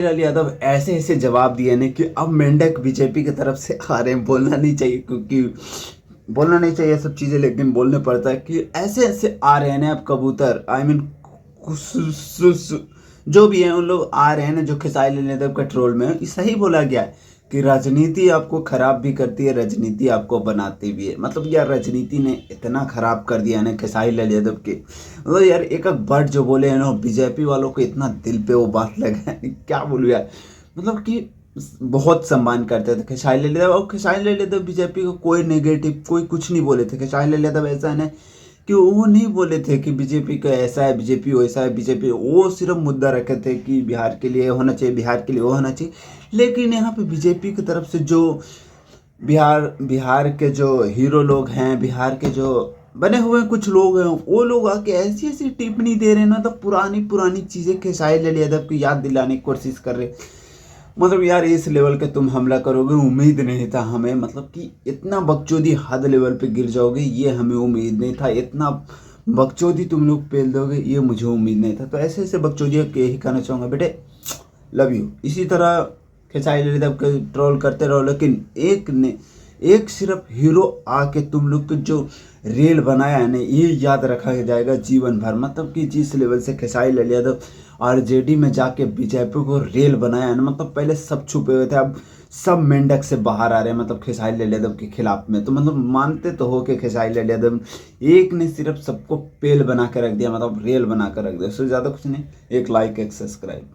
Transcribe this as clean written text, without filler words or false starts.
लाल यादव ऐसे ऐसे जवाब दिए ने कि अब मेंढक बीजेपी की तरफ से आ रहे हैं। बोलना नहीं चाहिए, क्योंकि बोलना नहीं चाहिए सब चीज़ें, लेकिन बोलने पड़ता है कि ऐसे ऐसे आ रहे हैं ना अब कबूतर, आई मीन जो भी है उन लोग आ रहे हैं ना, जो खेसारी लाल यादव का ट्रोल में ये सही बोला गया है कि राजनीति आपको खराब भी करती है, राजनीति आपको बनाती भी है। मतलब यार राजनीति ने इतना खराब कर दिया ना खेसारी लाल यादव के, मतलब यार एक एक वर्ड जो बोले हैं ना, बीजेपी वालों को इतना दिल पे वो बात लगा है, क्या बोलूँ यार। मतलब कि बहुत सम्मान करते थे खेसारी लाल यादव, और खेसारी लाल यादव बीजेपी को कोई नेगेटिव कोई कुछ नहीं बोले थे। खेसारी लाल यादव ऐसा है ना कि वो नहीं बोले थे कि बीजेपी का ऐसा है, बीजेपी वैसा है, बीजेपी, वो सिर्फ मुद्दा रखे थे कि बिहार के लिए होना चाहिए, बिहार के लिए वो होना चाहिए। लेकिन यहाँ पे बीजेपी की तरफ से जो बिहार बिहार के जो हीरो लोग हैं, बिहार के जो बने हुए कुछ लोग हैं, वो लोग आके ऐसी ऐसी टिप्पणी दे रहे हैं ना, तो पुरानी पुरानी चीज़ें खेसारी लाल यादव की याद दिलाने की कोशिश कर रहे। मतलब यार इस लेवल के तुम हमला करोगे, उम्मीद नहीं था हमें। मतलब कि इतना बकचोदी हद लेवल पे गिर जाओगे, ये हमें उम्मीद नहीं था। इतना बकचोदी तुम लोग पेल दोगे, ये मुझे उम्मीद नहीं था। तो ऐसे ऐसे बकचोदियों के यही कहना चाहूँगा, बेटे लव यू। इसी तरह खेसारी लाल यादव के ट्रोल करते रहो, लेकिन एक सिर्फ हीरो आके तुम लोग को जो रेल बनाया है ना, ये याद रखा जाएगा जीवन भर। मतलब कि जिस लेवल से खेसारी लाल यादव आरजेडी में जाके बीजेपी को रेल बनाया है ना, मतलब पहले सब छुपे हुए थे, अब सब मेंढक से बाहर आ रहे हैं, मतलब खेसारी लाल यादव के खिलाफ में। तो मतलब मानते तो हो कि खेसारी लाल यादव एक ने सिर्फ सबको पेल बना के रख दिया, मतलब रेल बना कर रख दिया। उससे ज़्यादा कुछ नहीं। एक लाइक, एक सब्सक्राइब।